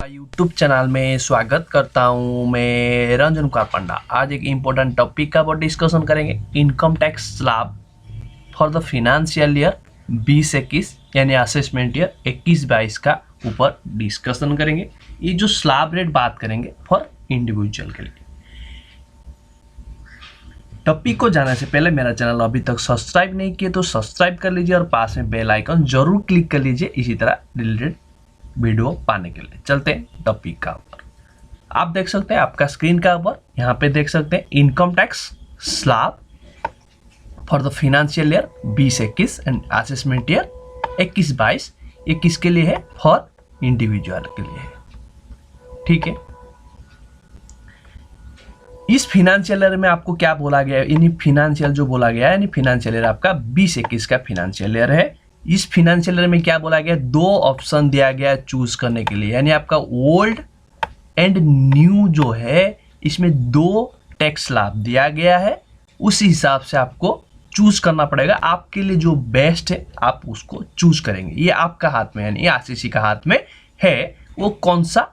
YouTube channel में स्वागत करता हूं। मैं रंजन कुमार पंडा। आज एक इम्पोर्टेंट टॉपिक का ऊपर डिस्कशन करेंगे, income tax slab for the financial year 20-21 यानी असेसमेंट ईयर 21-22 का ऊपर डिस्कशन करेंगे। ये जो स्लैब रेट बात करेंगे फॉर इंडिविजुअल के लिए। टॉपिक को जाने से पहले मेरा चैनल अभी तक सब्सक्राइब नहीं किए तो सब्सक्राइब कर लीजिए और पास में बेल आइकन जरूर क्लिक कर लीजिए इसी तरह रिलेटेड वीडियो पाने के लिए। चलते हैं टॉपिक का ऊपर। आप देख सकते हैं आपका स्क्रीन का ऊपर, यहाँ पे देख सकते हैं income tax slab for the financial year 20-21 and assessment year 21-22। ये किसके लिए है? फॉर इंडिविजुअल के लिए है। ठीक है, इस फाइनेंशियल ईयर में आपको क्या बोला गया है? यानी फाइनेंशियल जो बोला गया है यानी फाइनेंशियल ईयर आपका 20-21 का फाइनेंशियल ईयर है। इस फाइनेंशियल ईयर में क्या बोला गया? दो ऑप्शन दिया गया है चूज करने के लिए, यानी आपका ओल्ड एंड न्यू जो है इसमें दो टैक्स स्लैब दिया गया है। उस हिसाब से आपको चूज करना पड़ेगा। आपके लिए जो बेस्ट है आप उसको चूज करेंगे। ये आपका हाथ में यानी आरसीसी का हाथ में है, वो कौन सा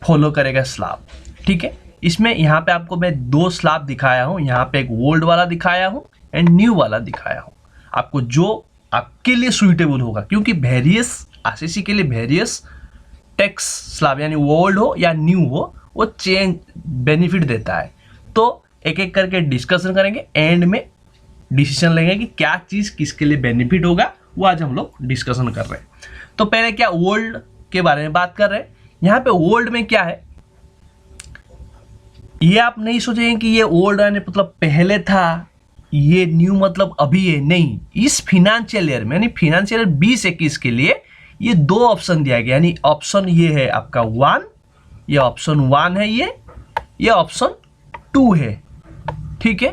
फॉलो करेगा स्लैब। ठीक है, इसमें यहाँ पे आपको मैं दो स्लैब दिखाया हूँ। यहाँ पे एक ओल्ड वाला दिखाया हूँ एंड न्यू वाला दिखाया हूँ। आपको जो आपके लिए सुइटेबल होगा, क्योंकि वेरियस आरसीसी के लिए वेरियस टैक्स स्लैब यानी ओल्ड हो या न्यू हो वो चेंज बेनिफिट देता है। तो एक एक करके डिस्कशन करेंगे, एंड में डिसीजन लेंगे कि क्या चीज़ किसके लिए बेनिफिट होगा, वो आज हम लोग डिस्कशन कर रहे हैं। तो पहले क्या ओल्ड के बारे में बात कर रहे हैं। यहाँ पे ओल्ड में क्या है, ये आप नहीं सोचेंगे कि ये ओल्ड यानी मतलब पहले था, ये न्यू मतलब अभी है, नहीं। इस फाइनेंशियल ईयर में यानी फाइनेंशियल ईयर 20-21 के लिए ये दो ऑप्शन दिया गया, यानी ऑप्शन ये है आपका 1, ये ऑप्शन 1 है, ये ऑप्शन 2 है। ठीक है,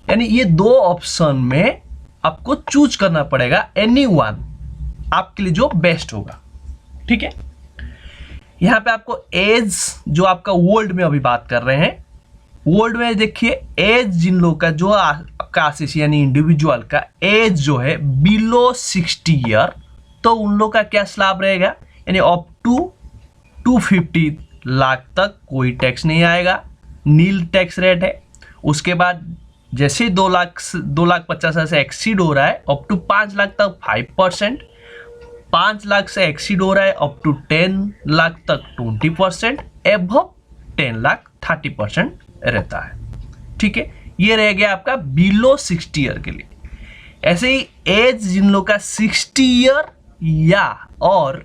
यानी ये दो ऑप्शन में आपको चूज करना पड़ेगा, एनी वन आपके लिए जो बेस्ट होगा। ठीक है, यहाँ पे आपको एज जो आपका ओल्ड में अभी बात कर रहे हैं, ओल्ड में देखिए एज जिन लोग का जो आपका आरसीसी यानी इंडिविजुअल का एज जो है बिलो 60 ईयर, तो उन लोग का क्या स्लैब रहेगा, यानी अप टू 250 लाख तक कोई टैक्स नहीं आएगा, नील टैक्स रेट है। उसके बाद जैसे 2,50,000 से एक्सीड हो रहा है अप टू 5 लाख तक 5%, 5 लाख से एक्सीड हो रहा है अप टू 10 लाख तक 20%, एबव 10 लाख 30% रहता है। ठीक है, ये रह गया आपका बिलो 60 ईयर के लिए। ऐसे ही एज जिन लोग का 60 ईयर या और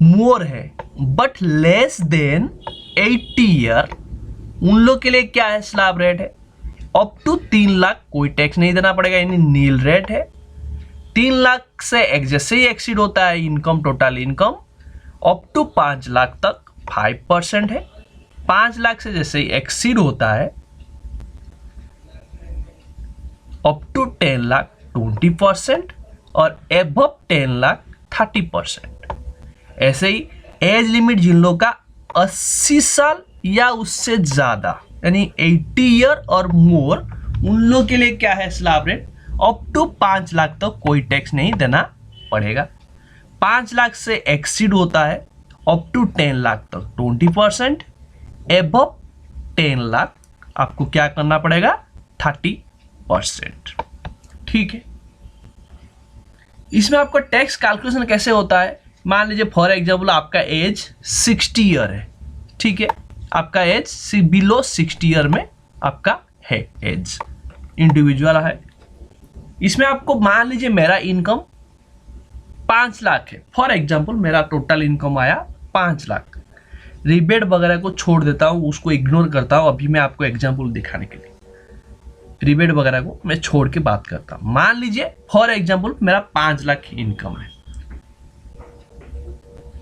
मोर है बट लेस देन 80 ईयर, उन लोग के लिए क्या है स्लैब रेट है, अप टू 3 लाख कोई टैक्स नहीं देना पड़ेगा, यानी नील रेट है। 3 लाख से जैसे ही एक्सीड होता है income, total income up to 5 lakh तक 5% है। 5 लाख से जैसे ही एक्सीड होता है अप टू 10 लाख 20% और एबव 10 लाख 30%। ऐसे ही एज लिमिट जिन लोगों का 80 साल या उससे ज्यादा यानी 80 ईयर और मोर, उन लोगों के लिए क्या है slab rate, up to 5 lakh तक कोई टैक्स नहीं देना पड़ेगा। 5 लाख से एक्सीड होता है अप टू 10 लाख तक 20%, एबव 10 लाख आपको क्या करना पड़ेगा 30%। ठीक है, इसमें आपका टैक्स कैलकुलेशन कैसे होता है। मान लीजिए फॉर एग्जाम्पल आपका एज 60 ईयर है। ठीक है, आपका एज बिलो 60 ईयर में आपका है एज, इंडिविजुअल है। इसमें आपको मान लीजिए मेरा इनकम 5 लाख है, फॉर एग्जाम्पल मेरा टोटल इनकम आया 5 लाख। रिबेट वगैरह को छोड़ देता हूँ, उसको इग्नोर करता हूँ। अभी मैं आपको एग्जाम्पल दिखाने के लिए रिबेट वगैरह को मैं छोड़ के बात करता हूँ। मान लीजिए फॉर एग्जाम्पल मेरा 5 लाख इनकम है,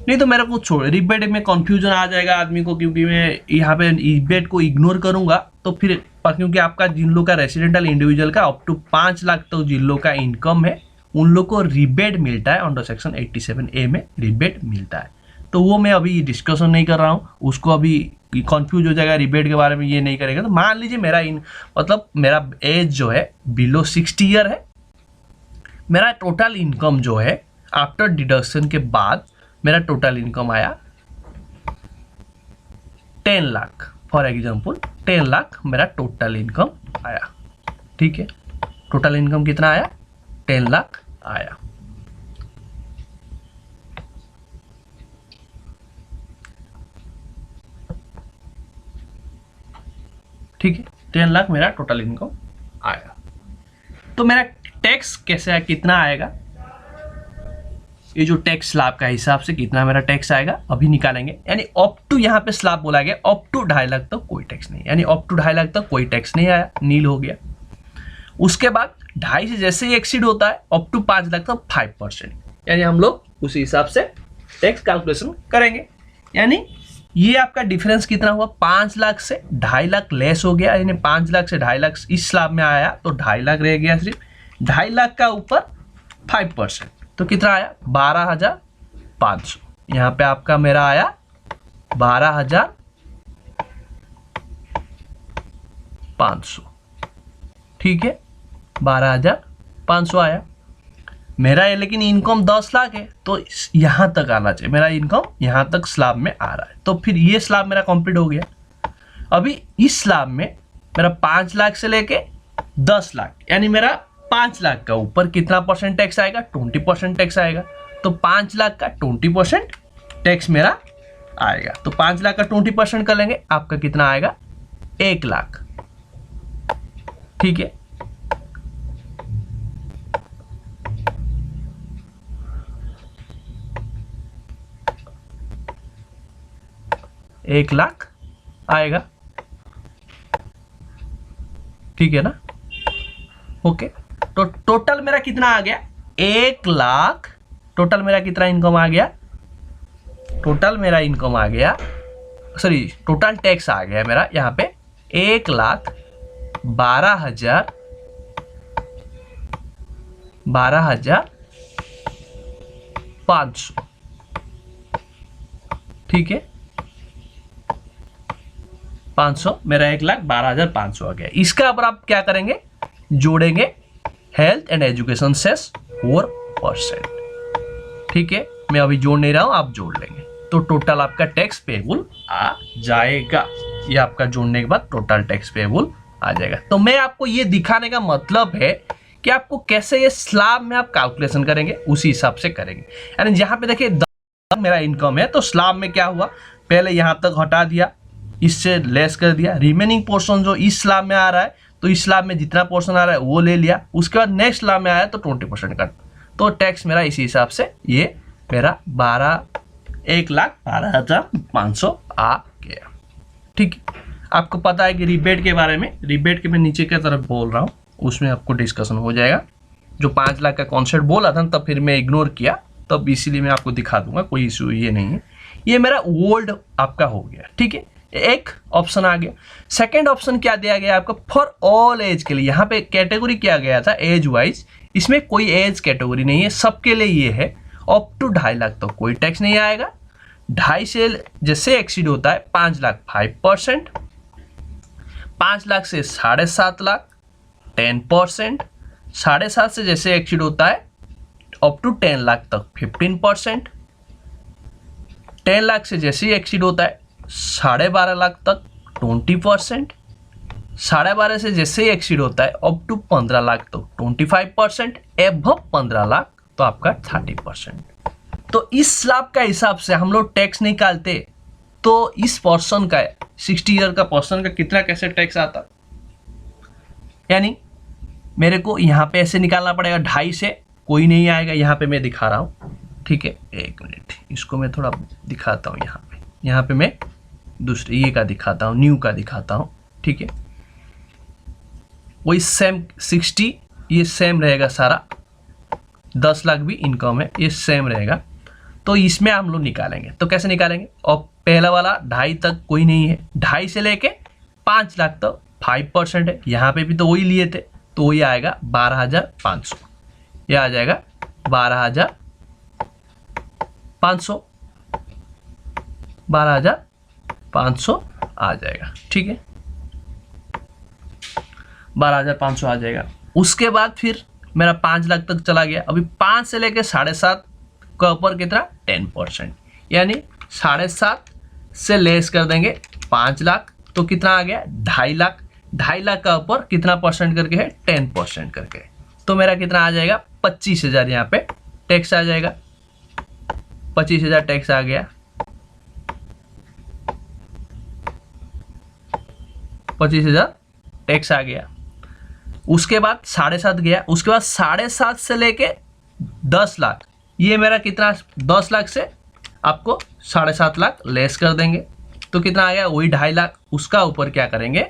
नहीं तो मेरा को छोड़, रिबेट में कंफ्यूजन आ जाएगा आदमी को, क्योंकि मैं यहाँ पे रिबेट को इग्नोर करूंगा तो फिर, क्योंकि आपका जिन लोग का रेसिडेंटल इंडिविजुअल का अप टू 5 लाख तक जिन लोग का इनकम है उन लोग को रिबेट मिलता है, अंडर सेक्शन 87A में रिबेट मिलता है। तो वो मैं अभी डिस्कशन नहीं कर रहा हूँ, उसको अभी कंफ्यूज हो जाएगा रिबेट के बारे में, ये नहीं करेगा। तो मान लीजिए मेरा मतलब मेरा एज जो है बिलो 60 ईयर है, मेरा टोटल इनकम जो है आफ्टर डिडक्शन के बाद मेरा टोटल इनकम आया 10 लाख, फॉर एग्जाम्पल 10 लाख मेरा टोटल इनकम आया। ठीक है, टोटल इनकम कितना आया? 10 लाख आया। ठीक है, 10 लाख मेरा टोटल इनकम आया। तो मेरा टैक्स कैसे है, कितना आएगा? ये जो टैक्स स्लैब का हिसाब से कितना मेरा टैक्स आएगा अभी निकालेंगे। यानी अप टू, यहाँ पे स्लैब बोला गया अप टू 2.5 लाख तक कोई टैक्स नहीं, यानी अप टू 2.5 लाख तक कोई टैक्स नहीं आया, नील हो गया। उसके बाद 2.5 से जैसे ही एक्सीड होता है अप टू 5 लाख तक 5%, यानी हम लोग उसी हिसाब से टैक्स कैलकुलेशन करेंगे। यानी ये आपका डिफरेंस कितना हुआ? 5 लाख से 2.5 लाख लेस हो गया, यानी 5 लाख से 2.5 लाख इस स्लैब में आया तो 2.5 लाख रह गया सिर्फ। 2.5 लाख का ऊपर 5%, तो कितना आया? 12,500। यहाँ पे आपका मेरा आया 12,500। ठीक है, 12,500 आया मेरा है। लेकिन इनकम 10 लाख है तो यहां तक आना चाहिए, मेरा इनकम यहां तक स्लैब में आ रहा है, तो फिर ये स्लैब मेरा कंप्लीट हो गया। अभी इस स्लैब में मेरा 5 लाख से लेके 10 लाख, यानी मेरा 5 लाख का ऊपर कितना परसेंट टैक्स आएगा? 20% टैक्स आएगा। तो 5 लाख का 20% टैक्स मेरा आएगा। तो 5 लाख का 20% कर लेंगे, आपका कितना आएगा? 1 लाख। ठीक है, एक लाख आएगा। ठीक है ना? ओके, तो टोटल मेरा कितना आ गया? 1 लाख। टोटल मेरा कितना इनकम आ गया? टोटल मेरा इनकम आ गया, सॉरी टोटल टैक्स आ गया मेरा यहाँ पे 12,500। ठीक है, 500 मेरा 1,12,500 आ गया। इसका अब आप क्या करेंगे? जोड़ेंगे हेल्थ एंड एजुकेशन सेस 4%। ठीक है, मैं अभी जोड़ नहीं रहा हूं, आप जोड़ लेंगे तो टोटल आपका टैक्स पेबल आ जाएगा। ये आपका जोड़ने के बाद टोटल टैक्स पेबल आ जाएगा। तो मैं आपको ये दिखाने का मतलब है कि आपको कैसे ये स्लैब में आप कैलकुलेशन करेंगे, उसी हिसाब से करेंगे। यानी जहां पे देखिए 10 मेरा इनकम है तो स्लैब में क्या हुआ? पहले यहां तक हटा दिया, इससे लेस कर दिया, रिमेनिंग पोर्शन जो इस स्लैब में आ रहा है तो इस स्लैब में जितना पोर्शन आ रहा है वो ले लिया। उसके बाद नेक्स्ट स्लैब में आया तो 20% कट, तो टैक्स मेरा इसी हिसाब से ये मेरा 1,12,500 आ गया। ठीक है, आपको पता है कि रिबेट के बारे में, रिबेट के मैं नीचे की तरफ बोल रहा हूँ, उसमें आपको डिस्कशन हो जाएगा। जो 5 लाख का कॉन्सेप्ट बोला था तब फिर मैं इग्नोर किया, तब इसीलिए मैं आपको दिखा दूंगा, कोई इशू ये नहीं है। ये मेरा ओल्ड आपका हो गया। ठीक है, एक ऑप्शन आ गया। सेकंड ऑप्शन क्या दिया गया आपको? फॉर ऑल एज के लिए। यहाँ पे कैटेगरी किया गया था एज वाइज, इसमें कोई एज कैटेगरी नहीं है, सबके लिए ये है। अप टू 2.5 लाख तो कोई टैक्स नहीं आएगा। 2.5 से जैसे एक्सीड होता है 5 लाख 5%, 5 लाख से 7.5 लाख 10%, 7.5 से जैसे एक्सीड होता है अप टू 10 लाख तक 15%, 10 लाख से जैसे एक्सीड होता है 12.5 लाख तक 20%, 12.5 से जैसे ही एक्सीड होता है अप टू 15 लाख तो 25%, एबव 15 लाख तो आपका 30%। तो इस स्लैब का हिसाब से हम लोग टैक्स निकालते तो इस पर्सन का 60 ईयर का पर्सन का कितना कैसे टैक्स आता? यानी मेरे को यहाँ पे ऐसे निकालना पड़ेगा, 2.5 से कोई नहीं आएगा। यहाँ पे मैं दिखा रहा हूँ, ठीक है, एक मिनट, इसको मैं थोड़ा दिखाता हूँ। यहाँ पे मैं दूसरे ये का दिखाता हूँ, न्यू का दिखाता हूँ। ठीक है, वही सेम 60, ये सेम रहेगा सारा, 10 लाख भी इनकम है, ये सेम रहेगा। तो इसमें हम लोग निकालेंगे, तो कैसे निकालेंगे? और पहला वाला 2.5 तक कोई नहीं है, 2.5 से लेके 5 लाख तक 5% है। यहाँ पे भी तो वही लिए थे, तो वही आएगा 12,500, ये आ जाएगा 12,500, 12,500 आ जाएगा। ठीक है, 12,500 आ जाएगा। उसके बाद फिर मेरा 5 लाख तक चला गया। अभी 5 से लेके 7.5 का ऊपर कितना 10%, यानी 7.5 से लेस कर देंगे 5 लाख, तो कितना आ गया 2.5 लाख। 2.5 लाख का ऊपर कितना परसेंट करके है 10% करके, तो मेरा कितना आ जाएगा 25,000, यहाँ पे टैक्स आ जाएगा 25,000 टैक्स आ गया, 25,000 टैक्स आ गया। उसके बाद 7.5 गया, उसके बाद 7.5 से लेके 10 लाख, ये मेरा कितना 10 लाख से आपको 7.5 लाख लेस कर देंगे, तो कितना आ गया वही 2.5 लाख। उसका ऊपर क्या करेंगे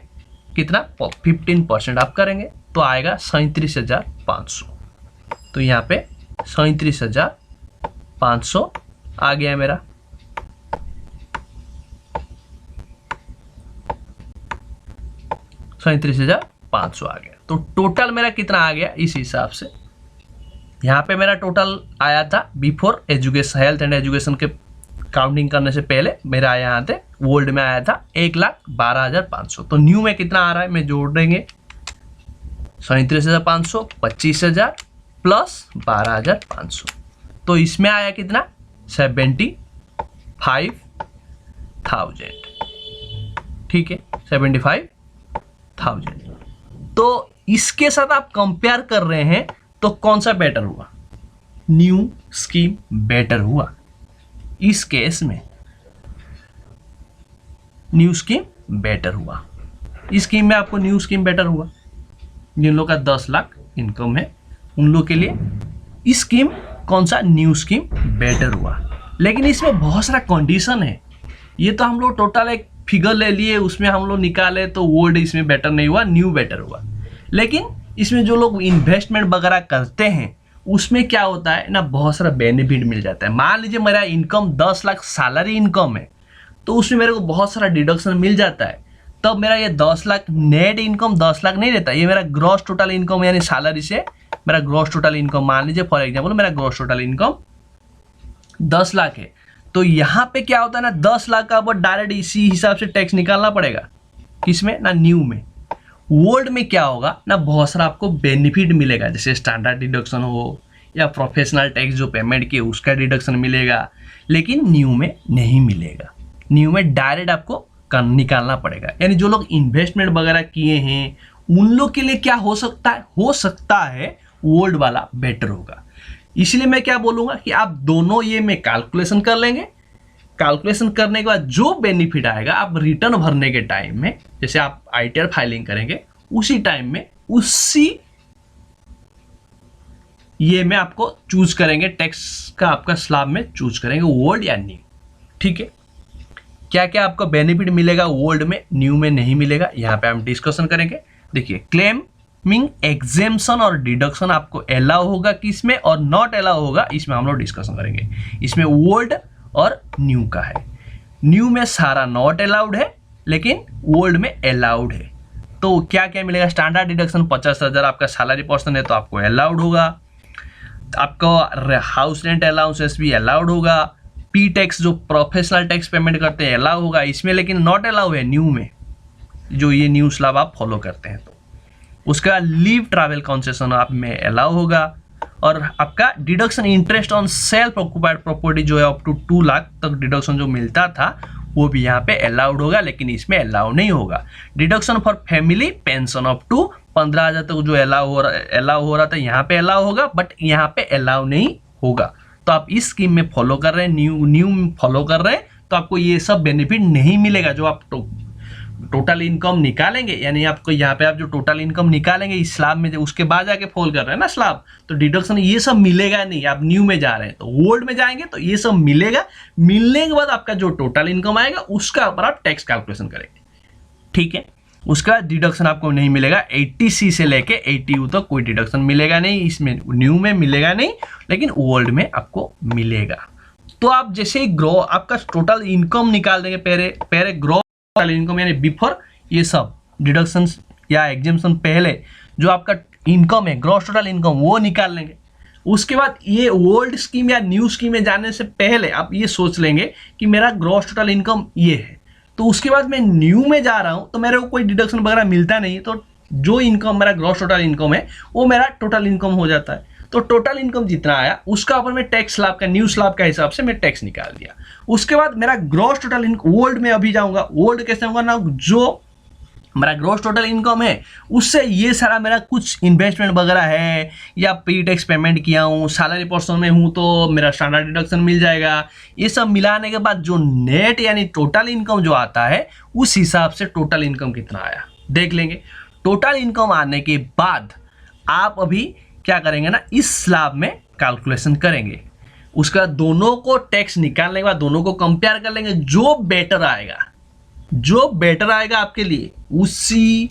कितना 15% आप करेंगे, तो आएगा 37,500। तो यहाँ पे 37,500 आ गया मेरा। $37,500 आ गया। तो टोटल मेरा कितना आ गया इस हिसाब से, यहाँ पे मेरा टोटल आया था before education, health and education के काउंटिंग करने से पहले मेरा आया यहाँ थे ओल्ड में आया था 1,12,500। तो न्यू में कितना आ रहा है मैं जोड़ देंगे 37,500, 25,000 प्लस 12,500, तो इसमें आया कितना 75,000। ठीक है 75,000। तो इसके साथ आप कंपेयर कर रहे हैं तो कौन सा बेटर हुआ, न्यू स्कीम बेटर हुआ। इस केस में न्यू स्कीम बेटर हुआ, इस स्कीम में आपको न्यू स्कीम बेटर हुआ। जिन लोगों का 10 लाख इनकम है उन लोगों के लिए इस स्कीम कौन सा न्यू स्कीम बेटर हुआ। लेकिन इसमें बहुत सारा कंडीशन है, ये तो हम लोग टोटल एक फिगर ले लिए उसमें हम लोग निकाले तो ओल्ड इसमें बेटर नहीं हुआ, न्यू बेटर हुआ। लेकिन इसमें जो लोग इन्वेस्टमेंट वगैरह करते हैं उसमें क्या होता है ना, बहुत सारा बेनिफिट मिल जाता है। मान लीजिए मेरा इनकम 10 लाख सैलरी इनकम है, तो उसमें मेरे को बहुत सारा डिडक्शन मिल जाता है, तब मेरा ये 10 लाख नेट इनकम 10 लाख नहीं रहता, ये मेरा ग्रॉस टोटल इनकम यानी सैलरी से मेरा ग्रॉस टोटल इनकम, मान लीजिए फॉर एग्जाम्पल मेरा ग्रॉस टोटल इनकम 10 लाख है, तो यहाँ पे क्या होता है ना 10 लाख का ऊपर डायरेक्ट इसी हिसाब से टैक्स निकालना पड़ेगा, किसमें ना न्यू में। ओल्ड में क्या होगा ना बहुत सारा आपको बेनिफिट मिलेगा, जैसे स्टैंडर्ड डिडक्शन हो या प्रोफेशनल टैक्स जो पेमेंट किए उसका डिडक्शन मिलेगा, लेकिन न्यू में नहीं मिलेगा। न्यू में डायरेक्ट आपको निकालना पड़ेगा। यानी जो लोग इन्वेस्टमेंट वगैरह किए हैं उन लोग के लिए क्या हो सकता है ओल्ड वाला बेटर होगा। इसलिए मैं क्या बोलूंगा कि आप दोनों ये में कैलकुलेशन कर लेंगे, कैलकुलेशन करने के बाद जो बेनिफिट आएगा आप रिटर्न भरने के टाइम में, जैसे आप आईटीआर फाइलिंग करेंगे उसी टाइम में उसी ये में आपको चूज करेंगे, टैक्स का आपका स्लैब में चूज करेंगे ओल्ड या न्यू। ठीक है, क्या क्या आपको बेनिफिट मिलेगा ओल्ड में न्यू में नहीं मिलेगा, यहाँ पे हम डिस्कशन करेंगे। देखिए क्लेमिंग एग्जेम्पशन और डिडक्शन आपको अलाउ होगा किसमें और नॉट अलाउ होगा, इसमें हम लोग डिस्कशन करेंगे। इसमें ओल्ड और न्यू का है, न्यू में सारा नॉट अलाउड है लेकिन ओल्ड में अलाउड है। तो क्या क्या मिलेगा, स्टैंडर्ड डिडक्शन 50,000 आपका सैलरी पर्सन है तो आपको अलाउड होगा, आपको हाउस रेंट अलाउंसेस भी अलाउड होगा, पी टैक्स जो प्रोफेशनल टैक्स पेमेंट करते हैं अलाउ होगा इसमें, लेकिन नॉट अलाउ है न्यू में, जो ये न्यू स्लैब आप फॉलो करते हैं। तो उसका लीव ट्रैवल कंसेशन आप में अलाउ होगा, और आपका deduction interest on self occupied property जो है अप टू 2 लाख तक डिडक्शन जो मिलता था वो भी यहाँ पे अलाउड होगा, लेकिन इसमें अलाउ नहीं होगा। Deduction for family pension up to 15,000 तक जो अलाउ हो रहा था यहाँ पे अलाउ होगा, बट यहाँ पे अलाउ नहीं होगा। तो आप इस स्कीम में फॉलो कर रहे हैं, न्यू फॉलो कर रहे हैं, तो आपको ये सब बेनिफिट नहीं मिलेगा। जो आप टोटल इनकम निकालेंगे, यानी आपको यहाँ पे आप जो टोटल इनकम निकालेंगे इस स्लैब में, उसके बाद जाके फॉल कर रहे हैं ना स्लैब, तो डिडक्शन ये सब मिलेगा नहीं। आप न्यू में जा रहे हैं तो ओल्ड में जाएंगे तो ये सब मिलेगा, मिलने के बाद आपका जो टोटल इनकम आएगा उसका ऊपर आप टैक्स कैलकुलेशन करेंगे। ठीक है, उसका डिडक्शन आपको नहीं मिलेगा। 80C से लेके 80U तक कोई डिडक्शन मिलेगा नहीं, इसमें न्यू में मिलेगा नहीं, लेकिन ओल्ड में आपको मिलेगा। तो आप जैसे ही ग्रो आपका टोटल इनकम निकाल देंगे, पहले ग्रो इनकम यानी बिफोर ये सब डिडक्शन या एग्जेम्पशन पहले जो आपका इनकम है ग्रॉस टोटल इनकम वो निकाल लेंगे। उसके बाद ये ओल्ड स्कीम या न्यू स्कीम में जाने से पहले आप ये सोच लेंगे कि मेरा ग्रॉस टोटल इनकम ये है, तो उसके बाद मैं न्यू में जा रहा हूं तो मेरे को कोई डिडक्शन वगैरह मिलता नहीं, तो जो इनकम मेरा ग्रॉस टोटल इनकम है वो मेरा टोटल इनकम हो जाता है। तो टोटल इनकम जितना आया उसका ऊपर मैं टैक्स स्लैब का न्यू स्लैब का हिसाब से मैं टैक्स निकाल दिया। उसके बाद मेरा ग्रॉस टोटल इनकम ओल्ड में अभी जाऊंगा। ओल्ड कैसे होगा ना, जो मेरा ग्रॉस टोटल इनकम है उससे ये सारा मेरा कुछ इन्वेस्टमेंट वगैरह है या प्री टैक्स पेमेंट किया हूँ, सैलरी पर्सन में हूँ तो मेरा स्टैंडर्ड डिडक्शन मिल जाएगा। ये सब मिलाने के बाद जो नेट यानी टोटल इनकम जो आता है उस हिसाब से टोटल इनकम कितना आया देख लेंगे। टोटल इनकम आने के बाद आप अभी क्या करेंगे ना, इस स्लैब में कैलकुलेशन करेंगे। उसके बाद दोनों को टैक्स निकालने के बाद दोनों को कंपेयर कर लेंगे। जो बेटर आएगा आपके लिए उसी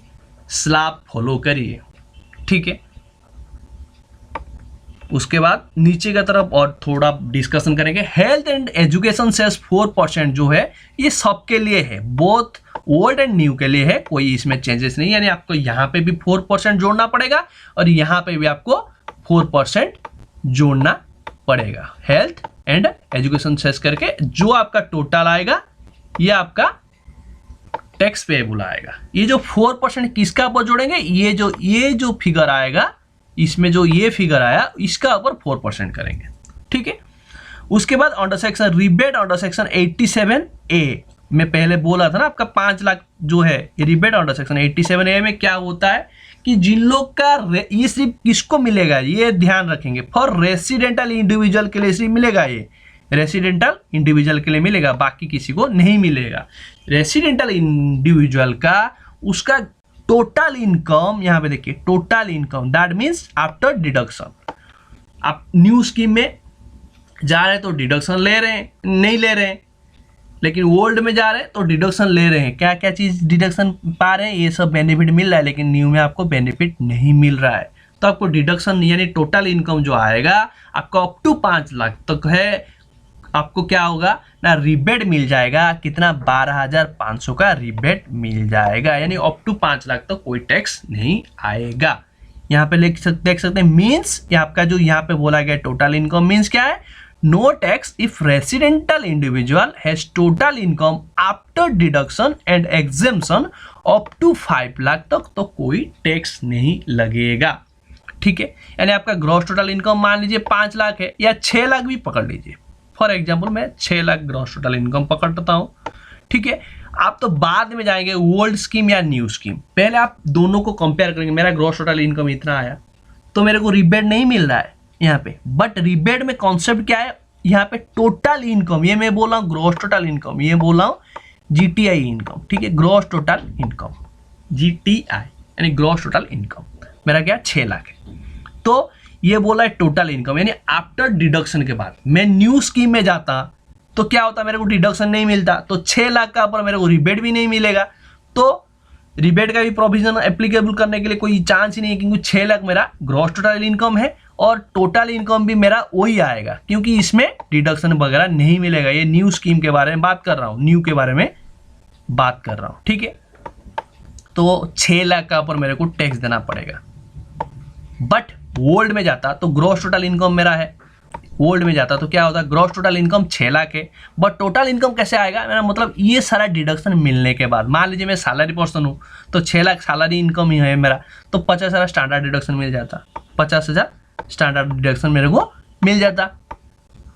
स्लैब फॉलो करिए, ठीक है। उसके बाद नीचे की तरफ और थोड़ा डिस्कशन करेंगे। हेल्थ एंड एजुकेशन सेस 4% जो है ये सबके लिए है, बोथ ओल्ड एंड न्यू के लिए है, कोई इसमें चेंजेस नहीं। यानी आपको यहाँ पे भी 4% जोड़ना पड़ेगा और यहाँ पे भी आपको 4% जोड़ना पड़ेगा। हेल्थ एंड एजुकेशन सेस करके जो आपका टोटल आएगा ये आपका टैक्स पेएबल आएगा। ये जो 4% किसका ऊपर जोड़ेंगे, ये जो फिगर आएगा इसमें जो ये फिगर आया इसका ऊपर 4% करेंगे, ठीक है। उसके बाद under section rebate under section 87A में पहले बोला था ना आपका 5 लाख जो है ये रिबेट अंडर सेक्शन 87A में क्या होता है कि जिन लोग का ये सिर्फ किसको मिलेगा ये ध्यान रखेंगे, फॉर रेसिडेंटल इंडिविजुअल के लिए सिर्फ मिलेगा, ये रेसिडेंटल इंडिविजुअल के लिए मिलेगा, बाकी किसी को नहीं मिलेगा। रेसिडेंटल इंडिविजुअल का उसका टोटल इनकम यहाँ पे देखिए, total income that means after deduction. आप न्यू स्कीम में जा रहे हैं तो डिडक्शन ले रहे हैं, नहीं ले रहे हैं, लेकिन ओल्ड में जा रहे हैं तो डिडक्शन ले रहे हैं। क्या क्या चीज डिडक्शन पा रहे हैं, ये सब बेनिफिट मिल रहा है, लेकिन न्यू में आपको बेनिफिट नहीं मिल रहा है। तो आपको डिडक्शन यानी टोटल इनकम जो आएगा आपका अप टू 5 लाख तक है, आपको क्या होगा ना रिबेट मिल जाएगा। कितना, 12,500 का रिबेट मिल जाएगा, यानी अप टू 5 लाख तक कोई टैक्स नहीं आएगा। यहाँ पे देख सकते हैं मीन्स आपका जो यहाँ पे बोला गया टोटल इनकम मीन्स क्या है, no tax if residential individual has total income after deduction and exemption up to 5 lakh तक तो कोई टैक्स नहीं लगेगा, ठीक है। यानी आपका ग्रॉस टोटल इनकम मान लीजिए 5 लाख है या 6 लाख भी पकड़ लीजिए। फॉर एग्जाम्पल मैं 6 लाख ग्रॉस टोटल इनकम पकड़ता हूँ, ठीक है। आप तो बाद में जाएंगे ओल्ड स्कीम या न्यू स्कीम, पहले आप दोनों को कंपेयर करेंगे। मेरा ग्रॉस टोटल इनकम इतना आया तो मेरे को रिबेट नहीं मिल रहा है यहाँ पे, बट रिबेट में कॉन्सेप्ट क्या है, यहाँ पे टोटल इनकम, ये मैं बोला हूँ ग्रॉस टोटल इनकम, ये बोला हूँ GTI इनकम, ठीक है। ग्रॉस टोटल इनकम GTI यानी ग्रॉस टोटल इनकम मेरा क्या 6 लाख है, तो ये बोला है टोटल इनकम यानी आफ्टर डिडक्शन के बाद। मैं न्यू स्कीम में जाता तो क्या होता, मेरे को डिडक्शन नहीं मिलता तो 6 लाख का ऊपर मेरे को रिबेट भी नहीं मिलेगा, तो रिबेट का भी प्रोविजन एप्लीकेबल करने के लिए कोई चांस ही नहीं है, क्योंकि 6 लाख मेरा ग्रॉस टोटल इनकम है और टोटल इनकम भी मेरा वही आएगा, क्योंकि इसमें डिडक्शन वगैरह नहीं मिलेगा। ये न्यू स्कीम के बारे में बात कर रहा हूँ, न्यू के बारे में बात कर रहा हूँ, ठीक है। तो 6 लाख का ऊपर मेरे को टैक्स देना पड़ेगा। बट ओल्ड में जाता तो ग्रॉस टोटल इनकम मेरा है, ओल्ड में जाता तो क्या होता, ग्रॉस टोटल इनकम 6 लाख है, बट टोटल इनकम कैसे आएगा, मेरा मतलब ये सारा डिडक्शन मिलने के बाद। मान लीजिए मैं सैलरी पर्सन हूँ तो 6 लाख सैलरी इनकम ही है मेरा, तो 50,000 स्टैंडर्ड डिडक्शन मिल जाता, 50,000 स्टैंडर्ड डिडक्शन मेरे को मिल जाता।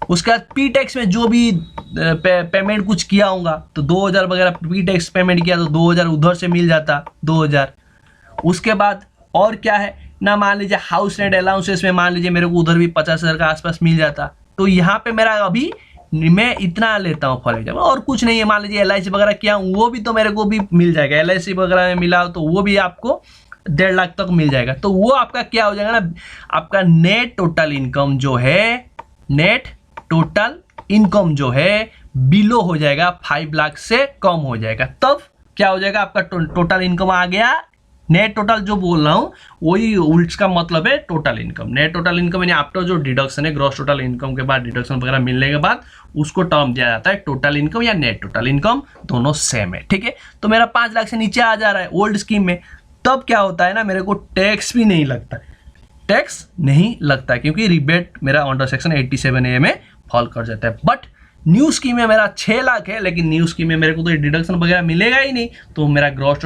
उसके बाद पी टैक्स में जो भी पेमेंट कुछ किया होगा तो 2,000 वगैरह पी टैक्स पेमेंट किया तो 2,000 उधर से मिल जाता, 2,000। उसके बाद और क्या है ना, मान लीजिए हाउस रेंट अलाउंसेस में मान लीजिए मेरे को उधर भी 50,000 का आसपास मिल जाता, तो यहाँ पे मेरा अभी मैं इतना लेता हूँ फॉर एग्जाम्पल, और कुछ नहीं है। मान लीजिए LIC वगैरह किया हूँ वो भी तो मेरे को भी मिल जाएगा, LIC वगैरह में मिला तो वो भी आपको 1.5 लाख तक मिल जाएगा। तो वो आपका क्या हो जाएगा ना, आपका नेट टोटल इनकम जो है, नेट टोटल इनकम जो है बिलो हो जाएगा, 5 लाख से कम हो जाएगा। तब क्या हो जाएगा, आपका टोटल इनकम आ गया। नेट टोटल जो बोल रहा हूँ वही उल्ट का मतलब है total income. Net total income यानी आफ्टर जो डिडक्शन है ग्रॉस टोटल इनकम के बाद डिडक्शन वगैरह मिलने के बाद उसको टर्म दिया जाता है टोटल इनकम या नेट टोटल इनकम, दोनों सेम है, ठीक है। तो मेरा 5 लाख से नीचे आ जा रहा है ओल्ड स्कीम में, तब क्या होता है ना, मेरे को टैक्स भी नहीं लगता, टैक्स नहीं लगता क्योंकि रिबेट मेरा अंडर सेक्शन 87A में फॉल कर जाता है। बट न्यू स्कीम में मेरा 6 लाख है, लेकिन न्यू स्कीम में मेरे को तो डिडक्शन वगैरह मिलेगा ही नहीं, तो मेरा ग्रॉस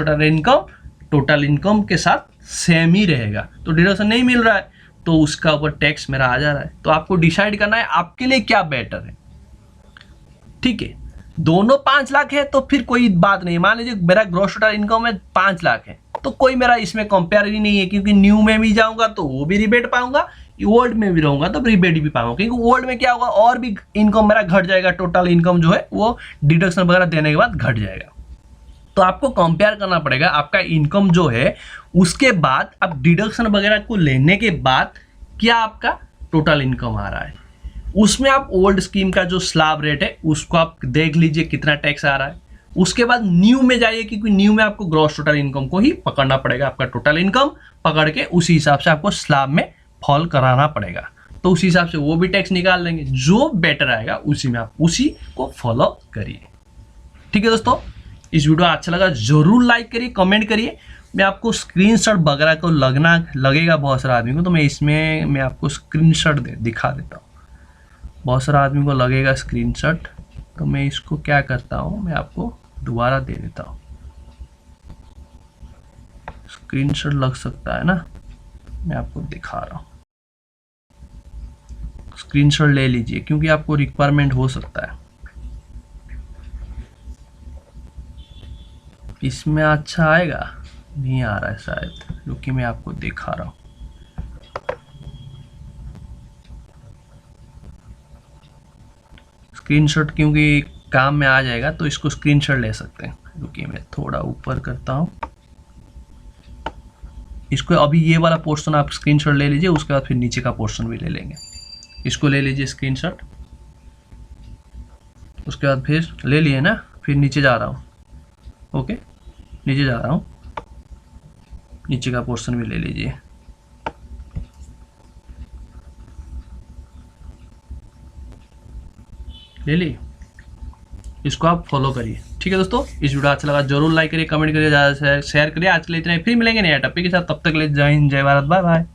टोटल इनकम के साथ सेम ही रहेगा, तो डिडक्शन नहीं मिल रहा है तो उसका ऊपर टैक्स मेरा आ जा रहा है। तो आपको डिसाइड करना है आपके लिए क्या बेटर है। ठीक है, दोनों 5 लाख है तो फिर कोई बात नहीं। मान लीजिए मेरा ग्रॉस टोटल इनकम है 5 लाख है, तो कोई मेरा इसमें कंपेयर ही नहीं है, क्योंकि न्यू में भी जाऊंगा तो वो भी रिबेट पाऊंगा, ओल्ड में भी रहूंगा तो रिबेट भी पाऊंगा। क्योंकि ओल्ड में क्या होगा, और भी इनकम मेरा घट जाएगा, टोटल इनकम जो है वो डिडक्शन वगैरह देने के बाद घट जाएगा। तो आपको कंपेयर करना पड़ेगा आपका इनकम जो है उसके बाद अब डिडक्शन वगैरह को लेने के बाद क्या आपका टोटल इनकम आ रहा है। उसमें आप ओल्ड स्कीम का जो स्लैब रेट है उसको आप देख लीजिए कितना टैक्स आ रहा है। उसके बाद न्यू में जाइए, क्योंकि न्यू में आपको ग्रॉस टोटल इनकम को ही पकड़ना पड़ेगा। आपका टोटल इनकम पकड़ के उसी हिसाब से आपको स्लैब में फॉल कराना पड़ेगा। तो उसी हिसाब से वो भी टैक्स निकाल लेंगे, जो बेटर आएगा उसी में आप उसी को फॉलो करिए। ठीक है दोस्तों, इस वीडियो अच्छा लगा जरूर लाइक करिए, कमेंट करिए। मैं आपको स्क्रीनशॉट वगैरह को लगेगा बहुत सारा आदमी को, तो मैं आपको स्क्रीनशॉट दिखा देता हूँ। बहुत सारा आदमी को लगेगा स्क्रीनशॉट, तो मैं इसको क्या करता हूँ, मैं आपको दोबारा दे देता हूँ। स्क्रीनशॉट लग सकता है ना, मैं आपको दिखा रहा हूँ। स्क्रीनशॉट ले लीजिए क्योंकि आपको रिक्वायरमेंट हो सकता है। इसमें अच्छा आएगा, नहीं आ रहा है शायद, क्योंकि मैं आपको दिखा रहा हूँ। स्क्रीनशॉट क्योंकि काम में आ जाएगा तो इसको स्क्रीनशॉट ले सकते हैं। क्योंकि मैं थोड़ा ऊपर करता हूँ इसको। अभी ये वाला पोर्शन आप स्क्रीनशॉट ले लीजिए, उसके बाद फिर नीचे का पोर्शन भी ले लेंगे। इसको ले लीजिए स्क्रीनशॉट, उसके बाद फिर ले लिए ना, फिर नीचे जा रहा हूँ। ओके, नीचे जा रहा हूँ, नीचे का पोर्शन भी ले लीजिए। ले ली, इसको आप फॉलो करिए। ठीक है दोस्तों, इस वीडियो अच्छा लगा जरूर लाइक करिए, कमेंट करिए, ज़्यादा से शेयर करिए। आज के लिए इतना ही, फिर मिलेंगे नया टॉपिक के साथ। तब तक के लिए जय हिंद, जय भारत, बाय बाय।